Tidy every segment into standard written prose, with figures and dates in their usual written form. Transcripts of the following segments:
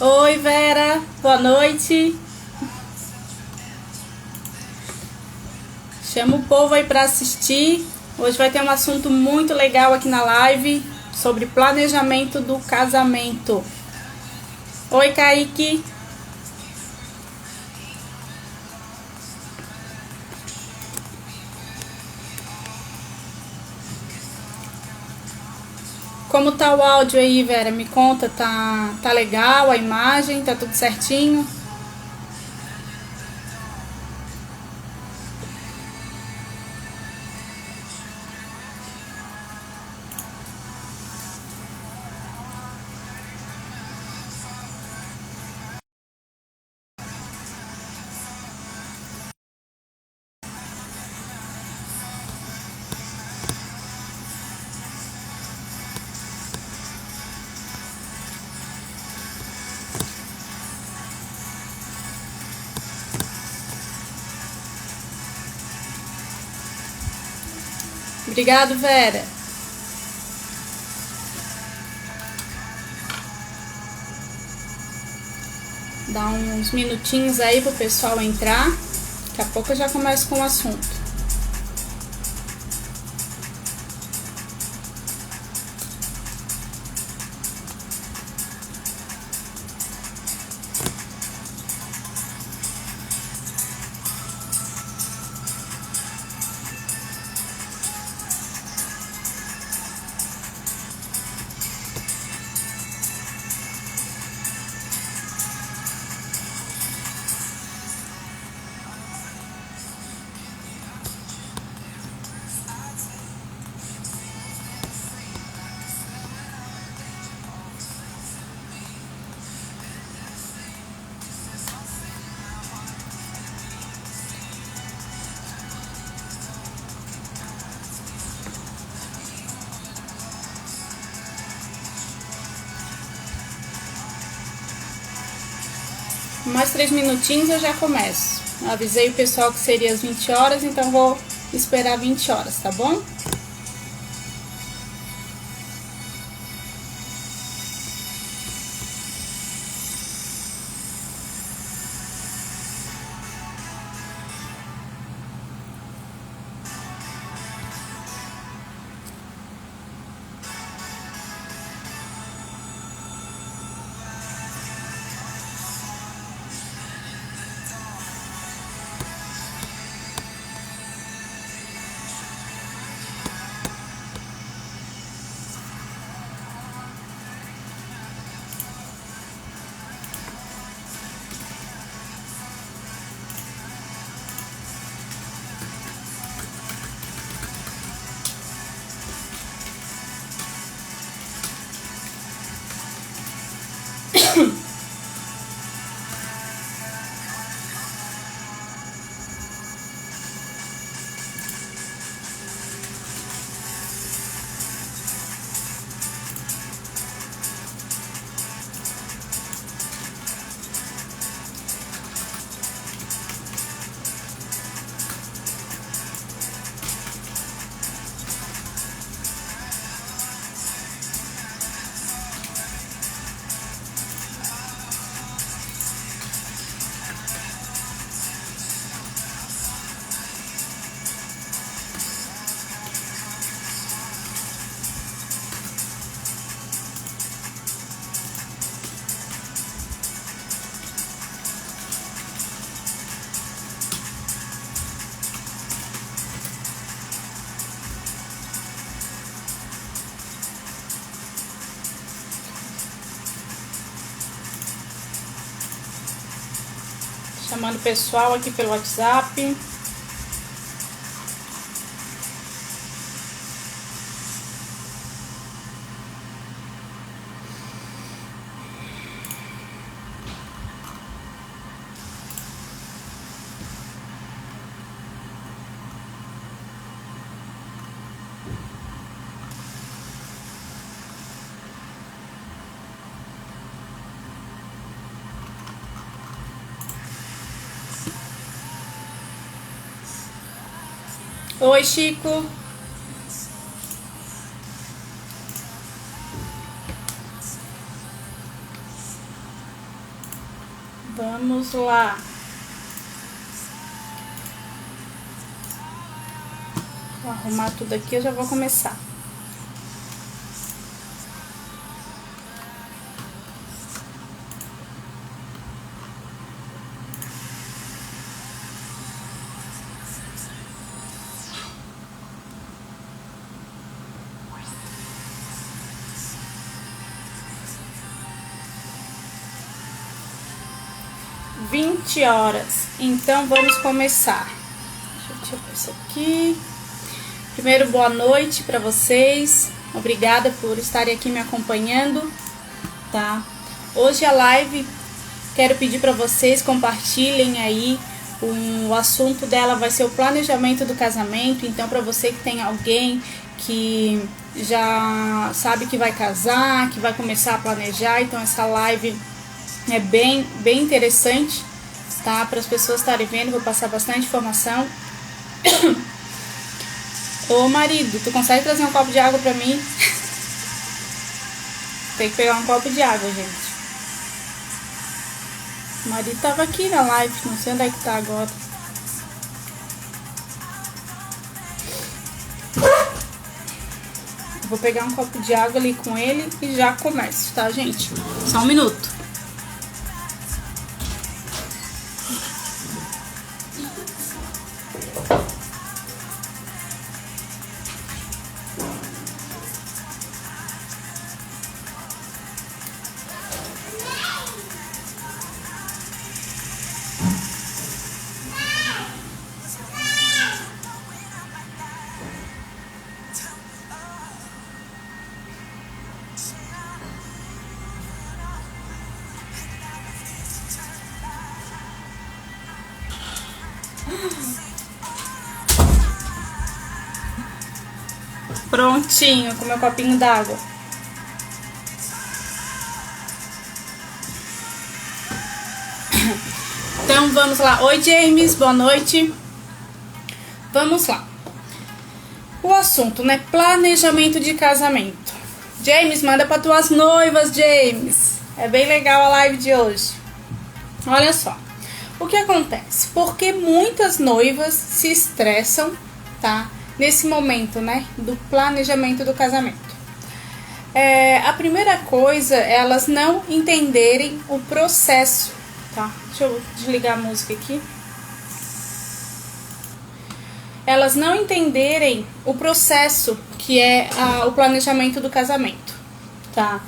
Oi, Vera, boa noite. Chama o povo aí para assistir. Hoje vai ter um assunto muito legal aqui na live sobre planejamento do casamento. Oi, Kaique. Como tá o áudio aí, Vera? Me conta, tá legal a imagem? Tá tudo certinho? Obrigado, Vera. Dá uns minutinhos aí pro pessoal entrar. Daqui a pouco eu já começo com o assunto. Mais 3 minutinhos eu já começo. Eu avisei o pessoal que seria às 20 horas, então vou esperar 20 horas, tá bom? Chamando o pessoal aqui pelo WhatsApp. Oi, Chico. Vamos lá. Vou arrumar tudo aqui, eu já vou começar. horas. Então vamos começar. Deixa eu tirar isso aqui. Primeiro, boa noite para vocês. Obrigada por estarem aqui me acompanhando, tá? Hoje a live, quero pedir para vocês compartilhem aí. O assunto dela vai ser o planejamento do casamento. Então, para você que tem alguém que já sabe que vai casar, que vai começar a planejar, então essa live é bem interessante, tá? Para as pessoas estarem vendo, vou passar bastante informação. Ô marido, tu consegue trazer um copo de água pra mim? Tem que pegar um copo de água, gente. O marido tava aqui na live, não sei onde é que tá agora. Vou pegar um copo de água ali com ele e já começo, tá, gente? Só um minuto. Prontinho, com meu copinho d'água. Então vamos lá. Oi, James, boa noite. Vamos lá. O assunto, né? Planejamento de casamento. James, manda para tuas noivas, James. É bem legal a live de hoje. Olha só. O que acontece? Porque muitas noivas se estressam, tá? Nesse momento, né, do planejamento do casamento. A primeira coisa é elas não entenderem o processo, tá? Deixa eu desligar a música aqui. Elas não entenderem o processo que é o planejamento do casamento, tá?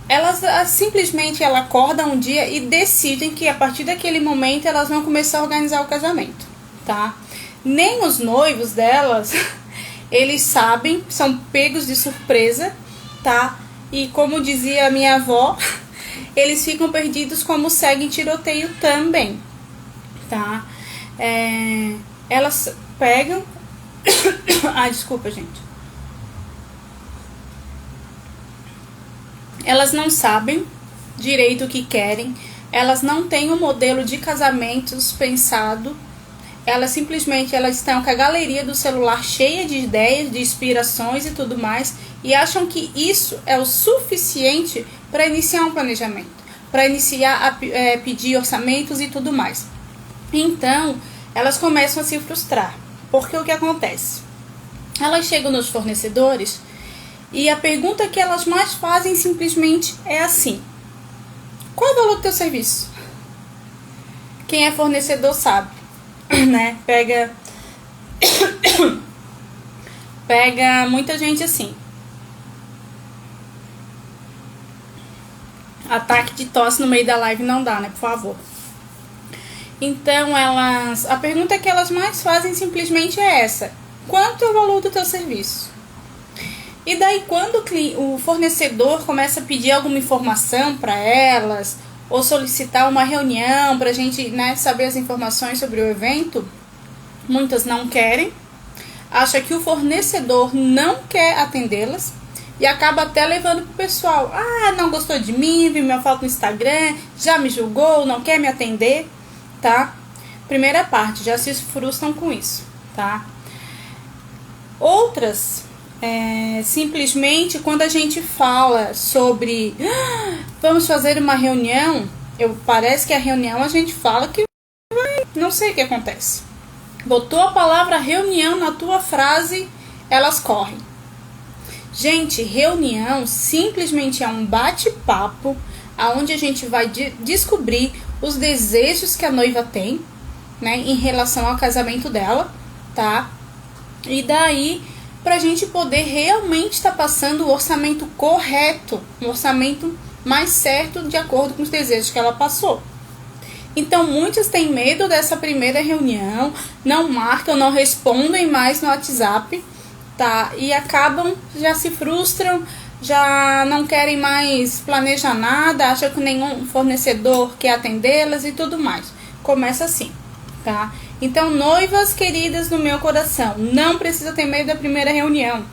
Elas simplesmente acordam um dia e decidem que a partir daquele momento elas vão começar a organizar o casamento, tá? Nem os noivos delas, eles sabem, são pegos de surpresa, tá? E como dizia a minha avó, eles ficam perdidos como cego em tiroteio também, tá? Elas pegam... Ai, desculpa, gente. Elas não sabem direito o que querem, elas não têm um modelo de casamentos pensado. Elas simplesmente estão com a galeria do celular cheia de ideias, de inspirações e tudo mais, e acham que isso é o suficiente para iniciar um planejamento, para iniciar a pedir orçamentos e tudo mais. Então, elas começam a se frustrar, porque o que acontece? Elas chegam nos fornecedores e a pergunta que elas mais fazem simplesmente é assim: qual é o valor do teu serviço? Quem é fornecedor sabe. Né? Pega muita gente assim. Ataque de tosse no meio da live não dá, né? Por favor. Então, a pergunta que elas mais fazem simplesmente é essa: quanto é o valor do teu serviço? E daí, quando o fornecedor começa a pedir alguma informação para elas, ou solicitar uma reunião para a gente, né, saber as informações sobre o evento, muitas não querem, acha que o fornecedor não quer atendê-las e acaba até levando pro pessoal: não gostou de mim, viu minha foto no Instagram, já me julgou, não quer me atender, tá? Primeira parte, já se frustram com isso, tá? Outras, simplesmente quando a gente fala sobre vamos fazer uma reunião, Parece que a reunião a gente fala que não sei o que acontece. Botou a palavra reunião na tua frase, elas correm. Gente, reunião simplesmente é um bate-papo aonde a gente vai descobrir os desejos que a noiva tem, né, em relação ao casamento dela, tá? E daí, pra gente poder realmente estar passando o orçamento correto, um orçamento mais certo de acordo com os desejos que ela passou. Então, muitos têm medo dessa primeira reunião, não marcam, não respondem mais no WhatsApp, tá? E acabam, já se frustram, já não querem mais planejar nada, acham que nenhum fornecedor quer atendê-las e tudo mais. Começa assim, tá? Então, noivas queridas no meu coração, não precisa ter medo da primeira reunião,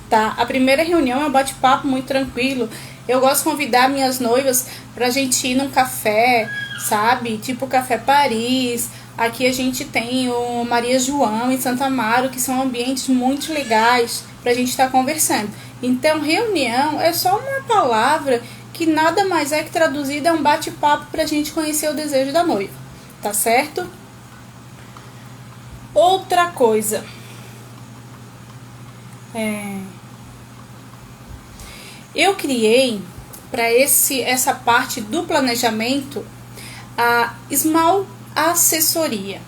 tá? A primeira reunião é um bate-papo muito tranquilo. Eu gosto de convidar minhas noivas pra gente ir num café, sabe? Tipo Café Paris. Aqui a gente tem o Maria João em Santa Amaro, que são ambientes muito legais pra gente estar conversando. Então, reunião é só uma palavra que nada mais é que traduzida a um bate-papo pra gente conhecer o desejo da noiva, tá certo? Outra coisa. Eu criei para essa parte do planejamento a Small Assessoria,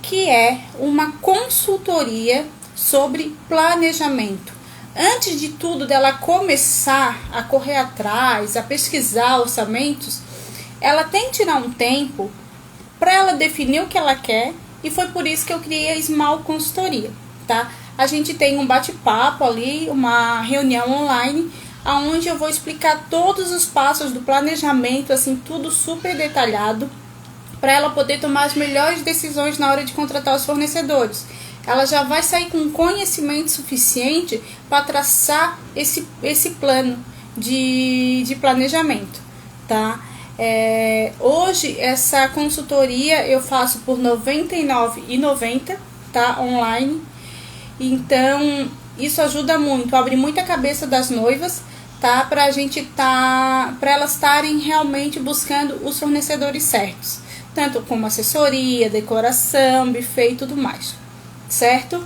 que é uma consultoria sobre planejamento. Antes de tudo, dela começar a correr atrás, a pesquisar orçamentos, ela tem que tirar um tempo para ela definir o que ela quer, e foi por isso que eu criei a Small Consultoria, tá? A gente tem um bate-papo ali, uma reunião online, onde eu vou explicar todos os passos do planejamento, assim, tudo super detalhado, para ela poder tomar as melhores decisões na hora de contratar os fornecedores. Ela já vai sair com conhecimento suficiente para traçar esse plano de planejamento, tá? Hoje, essa consultoria eu faço por R$ 99,90, tá? Online. Então, isso ajuda muito, abre muita cabeça das noivas, tá? Para elas estarem realmente buscando os fornecedores certos, tanto como assessoria, decoração, buffet e tudo mais, certo?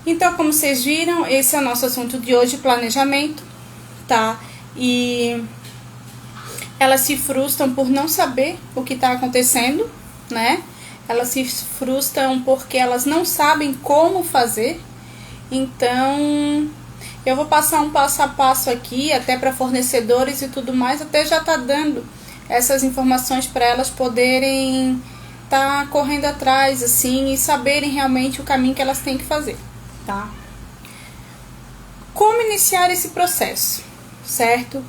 Então, como vocês viram, esse é o nosso assunto de hoje, planejamento, tá? E elas se frustram por não saber o que está acontecendo, né? Elas se frustram porque elas não sabem como fazer. Então, eu vou passar um passo a passo aqui, até para fornecedores e tudo mais, até já tá dando essas informações para elas poderem tá correndo atrás, assim, e saberem realmente o caminho que elas têm que fazer, tá? Como iniciar esse processo, certo?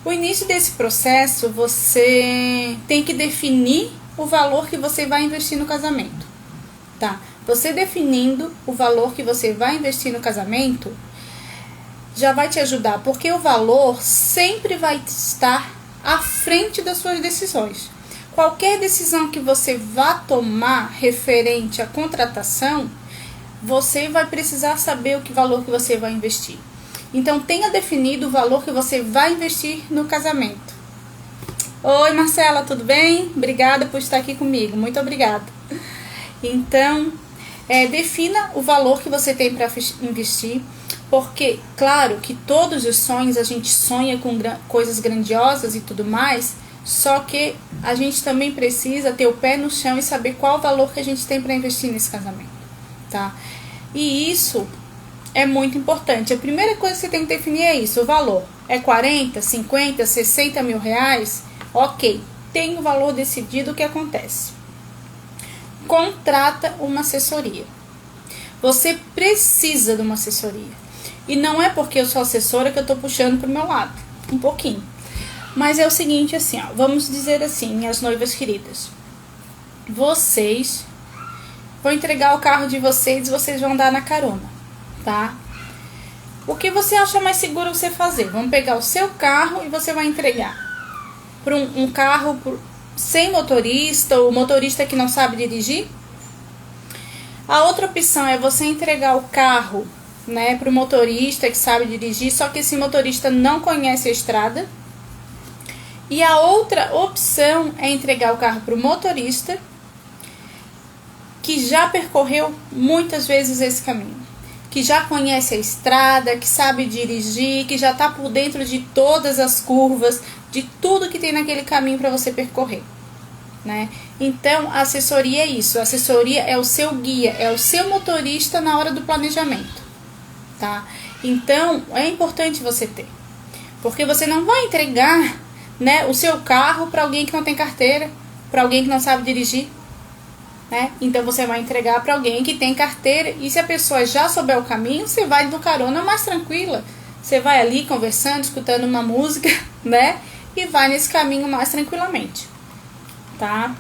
O início desse processo, você tem que definir o valor que você vai investir no casamento, tá? Você definindo o valor que você vai investir no casamento, já vai te ajudar, porque o valor sempre vai estar à frente das suas decisões. Qualquer decisão que você vá tomar referente à contratação, você vai precisar saber o valor que você vai investir. Então, tenha definido o valor que você vai investir no casamento. Oi, Marcela, tudo bem? Obrigada por estar aqui comigo, muito obrigada. Então, defina o valor que você tem para investir, porque, claro, que todos os sonhos, a gente sonha com coisas grandiosas e tudo mais, só que a gente também precisa ter o pé no chão e saber qual o valor que a gente tem para investir nesse casamento, tá? E isso é muito importante. A primeira coisa que você tem que definir é isso, o valor. É 40, 50, 60 mil reais? Ok, tem o valor decidido, o que acontece? Contrata uma assessoria. Você precisa de uma assessoria. E não é porque eu sou assessora que eu tô puxando pro meu lado, um pouquinho. Mas é o seguinte, assim, ó, vamos dizer assim, minhas noivas queridas. Vocês vão entregar o carro de vocês e vocês vão dar na carona, tá? O que você acha mais seguro você fazer? Vamos pegar o seu carro e você vai entregar para um carro sem motorista, ou motorista que não sabe dirigir. A outra opção é você entregar o carro, né, para o motorista que sabe dirigir, só que esse motorista não conhece a estrada. E a outra opção é entregar o carro para o motorista que já percorreu muitas vezes esse caminho, que já conhece a estrada, que sabe dirigir, que já está por dentro de todas as curvas, de tudo que tem naquele caminho para você percorrer, né? Então, a assessoria é isso. A assessoria é o seu guia, é o seu motorista na hora do planejamento, tá? Então, é importante você ter, porque você não vai entregar, né, o seu carro para alguém que não tem carteira, para alguém que não sabe dirigir, né? Então, você vai entregar para alguém que tem carteira, e se a pessoa já souber o caminho, você vai no carona mais tranquila. Você vai ali conversando, escutando uma música, né? E vai nesse caminho mais tranquilamente, tá?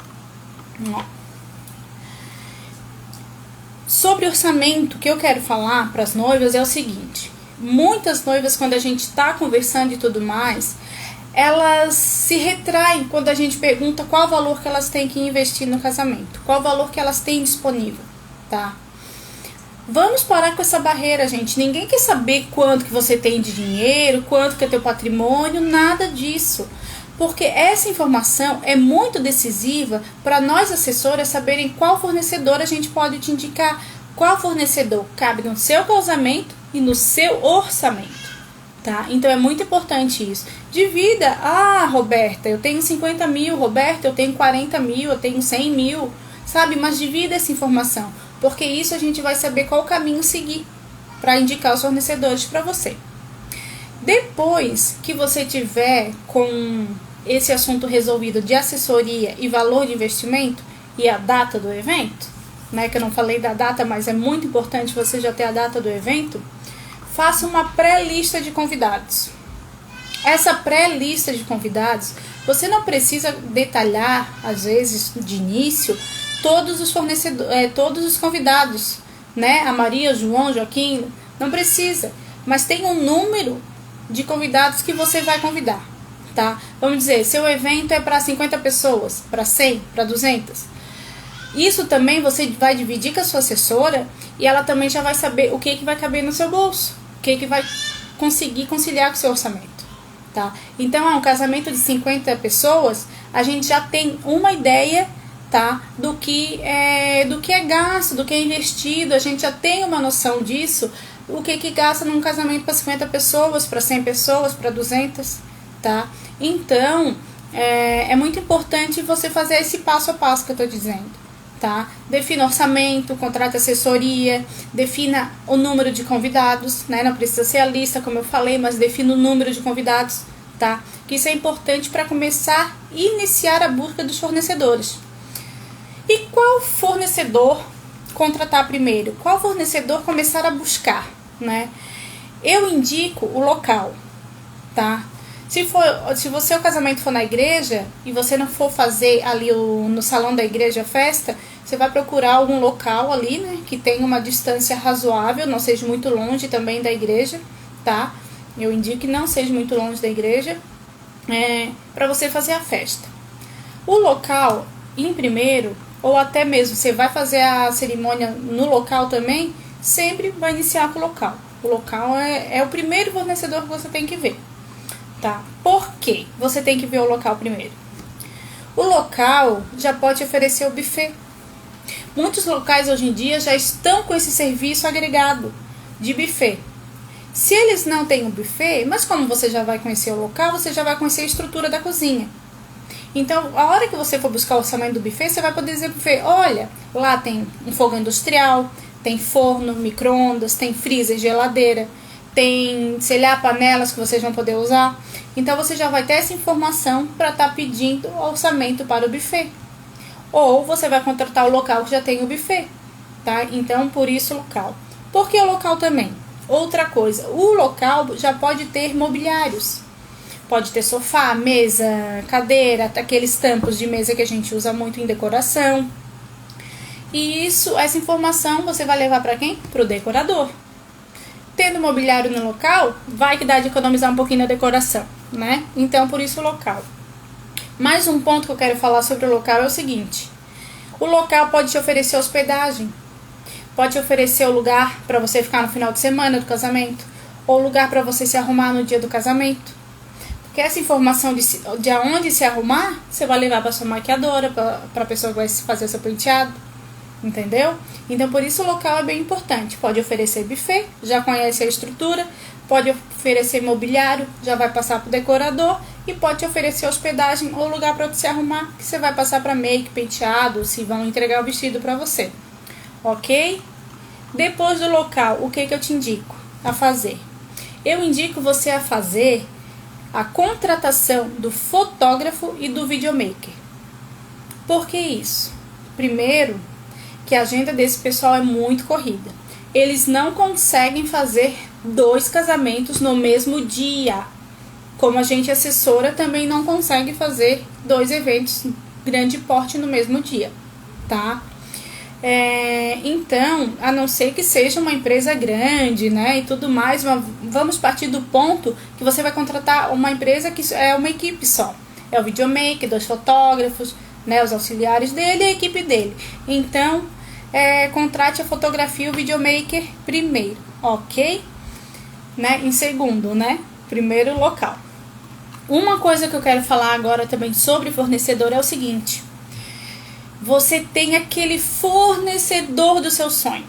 Sobre orçamento, o que eu quero falar para as noivas é o seguinte: muitas noivas, quando a gente está conversando e tudo mais, elas se retraem quando a gente pergunta qual o valor que elas têm que investir no casamento, qual o valor que elas têm disponível, tá? Vamos parar com essa barreira, gente. Ninguém quer saber quanto que você tem de dinheiro, quanto que é teu patrimônio, nada disso. Porque essa informação é muito decisiva para nós assessoras saberem qual fornecedor a gente pode te indicar, qual fornecedor cabe no seu casamento e no seu orçamento, tá? Então é muito importante isso. Divida. Ah, Roberta, eu tenho 50 mil, Roberta, eu tenho 40 mil, eu tenho 100 mil, sabe? Mas divida essa informação, porque isso a gente vai saber qual caminho seguir para indicar os fornecedores para você. Depois que você tiver com esse assunto resolvido de assessoria e valor de investimento e a data do evento, né, que eu não falei da data, mas é muito importante você já ter a data do evento, faça uma pré-lista de convidados. Essa pré-lista de convidados, você não precisa detalhar, às vezes, de início, todos os fornecedores, todos os convidados, né, a Maria, o João, o Joaquim, não precisa, mas tem um número de convidados que você vai convidar, tá? Vamos dizer, seu evento é para 50 pessoas, para 100, para 200. Isso também você vai dividir com a sua assessora e ela também já vai saber o que vai caber no seu bolso, o que vai conseguir conciliar com o seu orçamento, tá? Então, um casamento de 50 pessoas, a gente já tem uma ideia, tá? Do que é gasto, do que é investido, a gente já tem uma noção disso. O que gasta num casamento para 50 pessoas, para 100 pessoas, para 200, tá? Então, é muito importante você fazer esse passo a passo que eu tô dizendo, tá? Defina orçamento, contrate assessoria, defina o número de convidados, né? Não precisa ser a lista, como eu falei, mas defina o número de convidados, tá? Que isso é importante para começar e iniciar a busca dos fornecedores. E qual fornecedor contratar primeiro? Qual fornecedor começar a buscar, né? Eu indico o local, tá? Se você o casamento for na igreja e você não for fazer ali no salão da igreja a festa, você vai procurar algum local ali, né, que tenha uma distância razoável, não seja muito longe também da igreja, tá? Eu indico que não seja muito longe da igreja, para você fazer a festa. O local, em primeiro, ou até mesmo você vai fazer a cerimônia no local também, sempre vai iniciar com o local. O local é o primeiro fornecedor que você tem que ver, tá? Por quê? Você tem que ver o local primeiro. O local já pode oferecer o buffet. Muitos locais hoje em dia já estão com esse serviço agregado de buffet. Se eles não têm um buffet, mas como você já vai conhecer o local, você já vai conhecer a estrutura da cozinha. Então, a hora que você for buscar o orçamento do buffet, você vai poder dizer pro buffet: olha, lá tem um fogão industrial, tem forno, micro-ondas, tem freezer, geladeira, tem, sei lá, panelas que vocês vão poder usar. Então, você já vai ter essa informação para estar pedindo orçamento para o buffet. Ou você vai contratar o local que já tem o buffet, tá? Então, por isso o local. Por que o local também? Outra coisa, o local já pode ter mobiliários. Pode ter sofá, mesa, cadeira, aqueles tampos de mesa que a gente usa muito em decoração. E essa informação você vai levar para quem? Para o decorador. Tendo mobiliário no local, vai que dá de economizar um pouquinho na decoração, né? Então, por isso o local. Mais um ponto que eu quero falar sobre o local é o seguinte: o local pode te oferecer hospedagem, pode te oferecer o lugar para você ficar no final de semana do casamento, ou lugar para você se arrumar no dia do casamento. Quer essa informação de aonde se arrumar? Você vai levar para sua maquiadora, para a pessoa que vai fazer o seu penteado, entendeu? Então, por isso o local é bem importante. Pode oferecer buffet, já conhece a estrutura, pode oferecer mobiliário, já vai passar para o decorador, e pode oferecer hospedagem ou lugar para se arrumar, que você vai passar para make, penteado, se vão entregar o vestido para você, ok? Depois do local, o que eu te indico a fazer? Eu indico você a fazer a contratação do fotógrafo e do videomaker. Por que isso? Primeiro, que a agenda desse pessoal é muito corrida. Eles não conseguem fazer 2 casamentos no mesmo dia. Como a gente assessora também não consegue fazer 2 eventos grande porte no mesmo dia, tá? Então, a não ser que seja uma empresa grande, né, e tudo mais, vamos partir do ponto que você vai contratar uma empresa que é uma equipe só. É o videomaker, 2 fotógrafos, né, os auxiliares dele e a equipe dele. Então, contrate a fotografia e o videomaker primeiro, ok? Né? Em segundo, né, primeiro local. Uma coisa que eu quero falar agora também sobre fornecedor é o seguinte: você tem aquele fornecedor do seu sonho,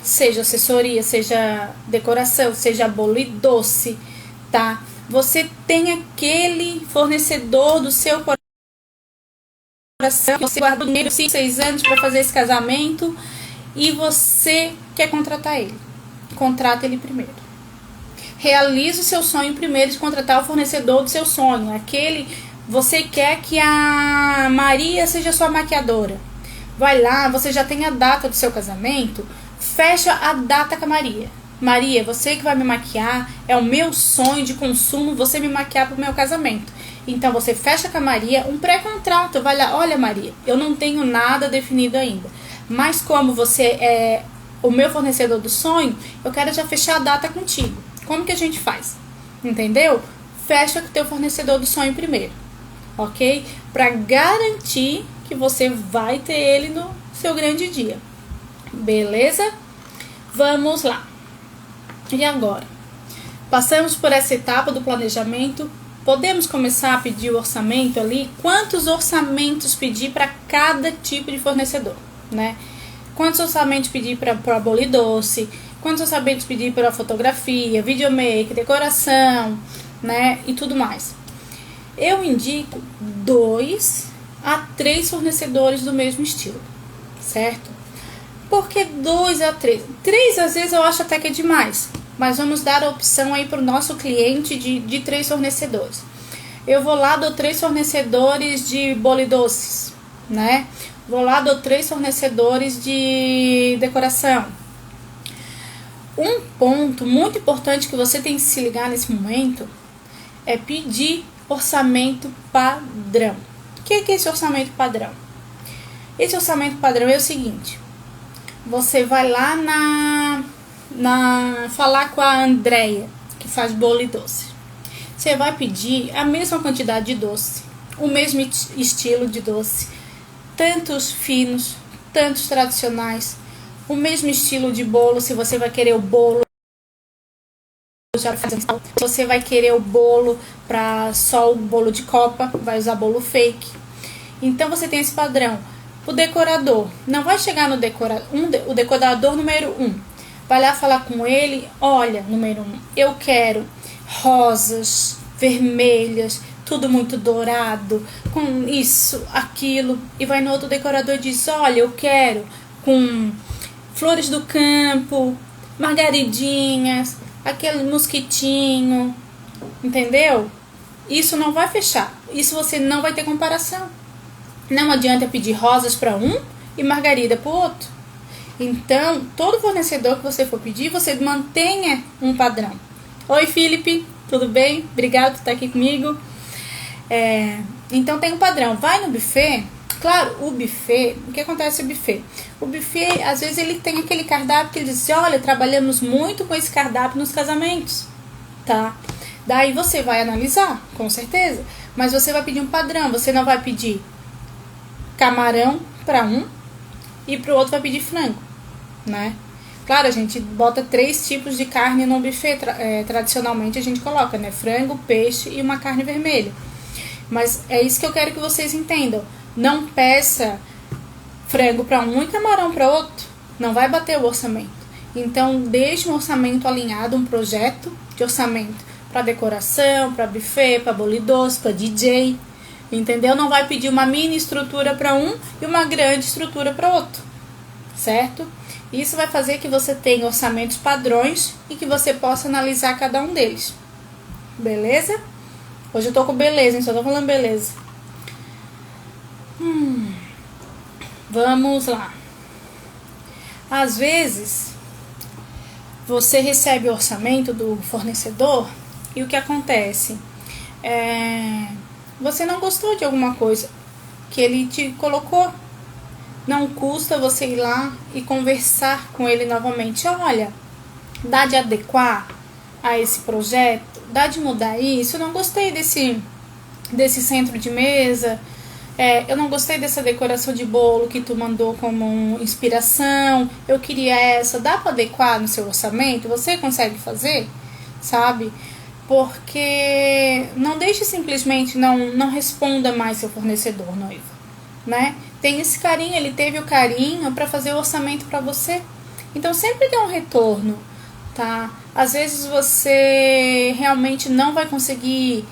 seja assessoria, seja decoração, seja bolo e doce, tá? Você tem aquele fornecedor do seu coração, você guardou dinheiro 5, 6 anos para fazer esse casamento e você quer contratar ele. Contrata ele primeiro. Realize o seu sonho primeiro de contratar o fornecedor do seu sonho. Você quer que a Maria seja sua maquiadora. Vai lá, você já tem a data do seu casamento, fecha a data com a Maria. Maria, você que vai me maquiar, é o meu sonho de consumo você me maquiar para o meu casamento. Então você fecha com a Maria um pré-contrato, vai lá, olha Maria, eu não tenho nada definido ainda, mas como você é o meu fornecedor do sonho, eu quero já fechar a data contigo. Como que a gente faz? Entendeu? Fecha com o teu fornecedor do sonho primeiro, ok? Para garantir que você vai ter ele no seu grande dia. Beleza? Vamos lá. E agora? Passamos por essa etapa do planejamento. Podemos começar a pedir o orçamento ali. Quantos orçamentos pedir para cada tipo de fornecedor, né? Quantos orçamentos pedir para bolo e doce? Quantos orçamentos pedir para fotografia, videomaker, decoração, né? E tudo mais. Eu indico 2 a 3 fornecedores do mesmo estilo, certo? Por que 2 a 3? 3 às vezes eu acho até que é demais, mas vamos dar a opção aí para o nosso cliente de 3 fornecedores. Eu vou lá, dou 3 fornecedores de bolo e doces, né? Vou lá, dou 3 fornecedores de decoração. Um ponto muito importante que você tem que se ligar nesse momento é pedir orçamento padrão. O que é esse orçamento padrão? Esse orçamento padrão é o seguinte: você vai lá falar com a Andréia, que faz bolo e doce. Você vai pedir a mesma quantidade de doce, o mesmo estilo de doce, tantos finos, tantos tradicionais, o mesmo estilo de bolo, se você vai querer o bolo se você vai querer o bolo para só o bolo de copa, vai usar bolo fake. Então você tem esse padrão. O decorador não vai chegar no o decorador número 1. Vai lá falar com ele, olha, número 1, eu quero rosas, vermelhas, tudo muito dourado, com isso, aquilo. E vai no outro decorador e diz, olha, eu quero com flores do campo, margaridinhas, aquele mosquitinho, entendeu? Isso não vai fechar, isso você não vai ter comparação. Não adianta pedir rosas para um e margarida para o outro. Então, todo fornecedor que você for pedir, você mantenha um padrão. Oi, Felipe, tudo bem? Obrigado por estar aqui comigo. Então, tem um padrão. Vai no buffet. Claro, o buffet, o que acontece no buffet? O buffet, às vezes, ele tem aquele cardápio que ele diz, olha, trabalhamos muito com esse cardápio nos casamentos, tá? Daí você vai analisar, com certeza, mas você vai pedir um padrão, você não vai pedir camarão para um e para o outro vai pedir frango, né? Claro, a gente bota 3 tipos de carne no buffet, tradicionalmente a gente coloca, né? Frango, peixe e uma carne vermelha. Mas é isso que eu quero que vocês entendam. Não peça frango para um e camarão para outro. Não vai bater o orçamento. Então, deixe um orçamento alinhado, um projeto de orçamento para decoração, para buffet, para bolo doce, para DJ. Entendeu? Não vai pedir uma mini estrutura para um e uma grande estrutura para outro. Certo? Isso vai fazer que você tenha orçamentos padrões e que você possa analisar cada um deles. Beleza? Hoje eu tô com beleza, hein? Só tô falando beleza. Vamos lá. Às vezes, você recebe o orçamento do fornecedor e o que acontece? Você não gostou de alguma coisa que ele te colocou. Não custa você ir lá e conversar com ele novamente. Olha, dá de adequar a esse projeto? Dá de mudar isso? Eu não gostei desse centro de mesa. Eu não gostei dessa decoração de bolo que tu mandou como inspiração. Eu queria essa. Dá para adequar no seu orçamento? Você consegue fazer? Sabe? Porque não deixe simplesmente, não responda mais seu fornecedor, noiva, né? Tem esse carinho, ele teve o carinho para fazer o orçamento para você. Então sempre dê um retorno, tá? Às vezes você realmente não vai conseguir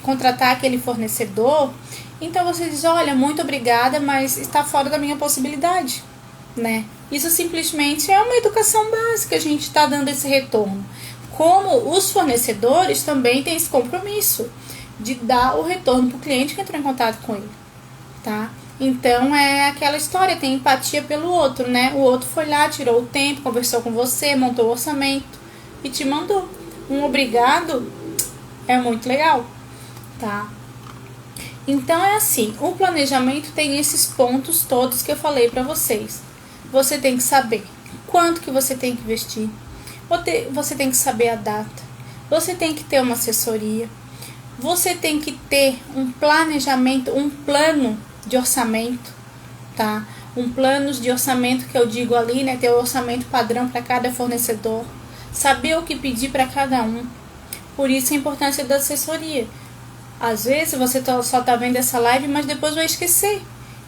contratar aquele fornecedor. Então você diz, olha, muito obrigada, mas está fora da minha possibilidade, né? Isso simplesmente é uma educação básica, a gente está dando esse retorno. Como os fornecedores também têm esse compromisso de dar o retorno para o cliente que entrou em contato com ele, tá? Então é aquela história, tem empatia pelo outro, né? O outro foi lá, tirou o tempo, conversou com você, montou o orçamento e te mandou. Um obrigado é muito legal, tá? Então é assim, o planejamento tem esses pontos todos que eu falei para vocês. Você tem que saber quanto que você tem que investir, você tem que saber a data, você tem que ter uma assessoria, você tem que ter um planejamento, um plano de orçamento, tá? Um plano de orçamento que eu digo ali, né? Ter o orçamento padrão para cada fornecedor, saber o que pedir para cada um. Por isso a importância da assessoria. Às vezes você só tá vendo essa live, mas depois vai esquecer.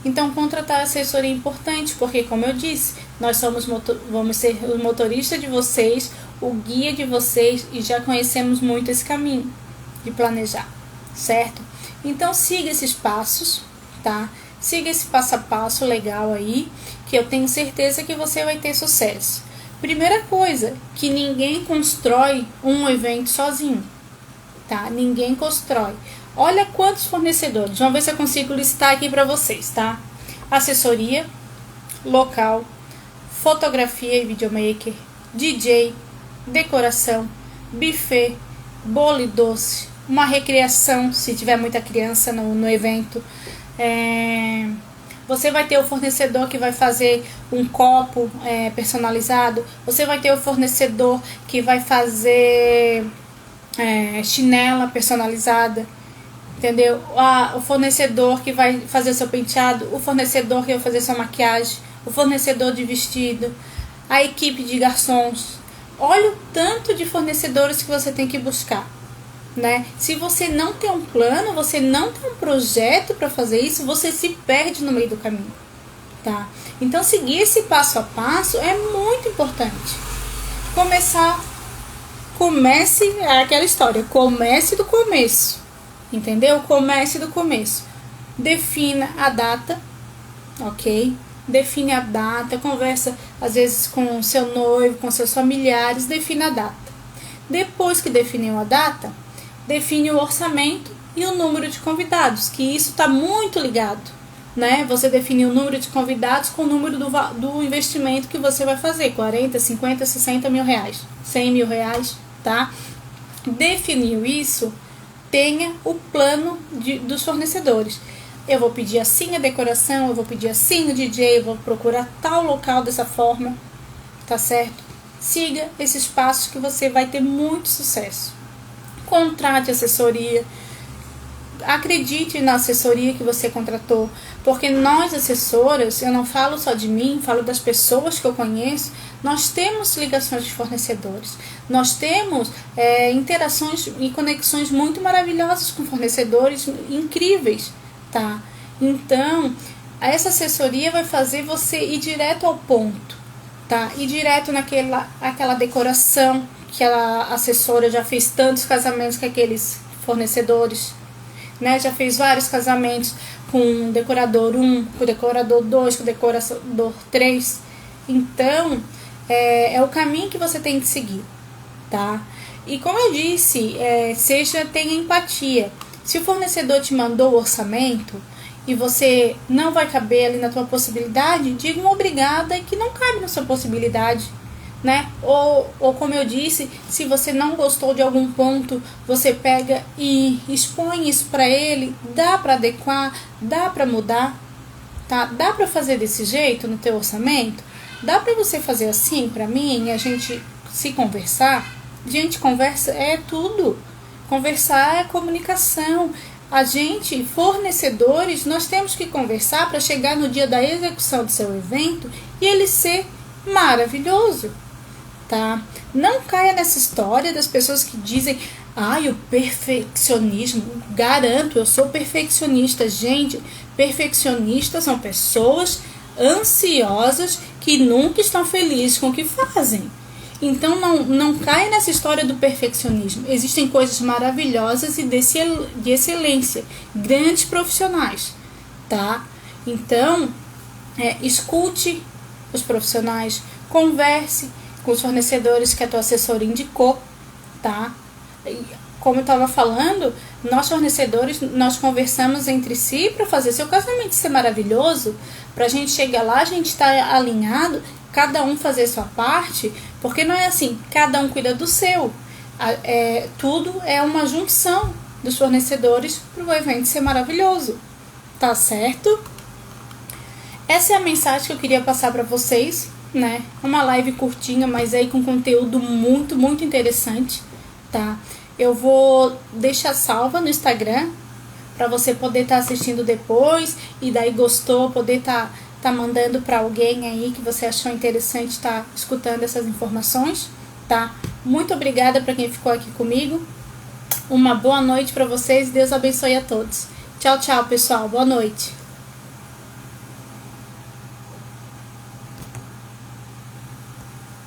Então contratar assessoria é importante, porque como eu disse, nós vamos ser o motorista de vocês, o guia de vocês e já conhecemos muito esse caminho de planejar, certo? Então siga esses passos, tá? Siga esse passo a passo legal aí, que eu tenho certeza que você vai ter sucesso. Primeira coisa, que ninguém constrói um evento sozinho, tá? Ninguém constrói. Olha quantos fornecedores, vamos ver se eu consigo listar aqui para vocês, tá? Assessoria, local, fotografia e videomaker, DJ, decoração, buffet, bolo e doce, uma recreação, se tiver muita criança no evento. Você vai ter o fornecedor que vai fazer um copo personalizado. Você vai ter o fornecedor que vai fazer chinela personalizada, entendeu? O fornecedor que vai fazer seu penteado, o fornecedor que vai fazer sua maquiagem, o fornecedor de vestido, a equipe de garçons. Olha o tanto de fornecedores que você tem que buscar, né? Se você não tem um plano, você não tem um projeto para fazer isso, você se perde no meio do caminho, tá? Então seguir esse passo a passo é muito importante. Comece, é aquela história, comece do começo, entendeu? Comece do começo. Defina a data, ok? Define a data, conversa às vezes com o seu noivo, com seus familiares, defina a data. Depois que definiu a data, define o orçamento e o número de convidados, que isso está muito ligado, né? Você define o número de convidados com o número do investimento que você vai fazer, 40, 50, 60 mil reais, 100 mil reais, tá? Definiu isso, tenha o plano dos fornecedores. Eu vou pedir assim a decoração, eu vou pedir assim o DJ, eu vou procurar tal local dessa forma, tá certo? Siga esses passos que você vai ter muito sucesso. Contrate assessoria, acredite na assessoria que você contratou, porque nós assessoras, eu não falo só de mim, falo das pessoas que eu conheço, nós temos ligações de fornecedores, nós temos interações e conexões muito maravilhosas com fornecedores incríveis, tá? Então, essa assessoria vai fazer você ir direto ao ponto, tá? Ir direto aquela decoração que a assessora já fez tantos casamentos com aqueles fornecedores, né? Já fez vários casamentos com decorador 1, com decorador 2, com decorador 3. Então, é o caminho que você tem que seguir, tá? E como eu disse, tenha empatia. Se o fornecedor te mandou o orçamento e você não vai caber ali na tua possibilidade, diga uma obrigada e que não cabe na sua possibilidade, né? Ou como eu disse, se você não gostou de algum ponto, você pega e expõe isso para ele, dá para adequar, dá para mudar, tá? Dá para fazer desse jeito no teu orçamento? Dá para você fazer assim para mim e a gente se conversar? Gente, conversa é tudo. Conversar é comunicação. A gente, fornecedores, nós temos que conversar para chegar no dia da execução do seu evento e ele ser maravilhoso, tá? Não caia nessa história das pessoas que dizem: ai, o perfeccionismo. Garanto, eu sou perfeccionista. Gente, perfeccionistas são pessoas ansiosas que nunca estão felizes com o que fazem. Então não caia nessa história do perfeccionismo. Existem coisas maravilhosas e de excelência, grandes profissionais, tá? Então, escute os profissionais, converse com os fornecedores que a tua assessora indicou, tá? Como eu estava falando, nós fornecedores, nós conversamos entre si para fazer seu casamento ser maravilhoso, para a gente chegar lá, a gente está alinhado, cada um fazer sua parte, porque não é assim, cada um cuida do seu. Tudo é uma junção dos fornecedores para o evento ser maravilhoso, tá certo? Essa é a mensagem que eu queria passar para vocês, né? Uma live curtinha, mas aí com conteúdo muito, muito interessante, tá? Eu vou deixar salva no Instagram para você poder estar assistindo depois e daí gostou, poder tá mandando para alguém aí que você achou interessante estar escutando essas informações, tá? Muito obrigada para quem ficou aqui comigo. Uma boa noite para vocês. Deus abençoe a todos. Tchau, tchau, pessoal. Boa noite.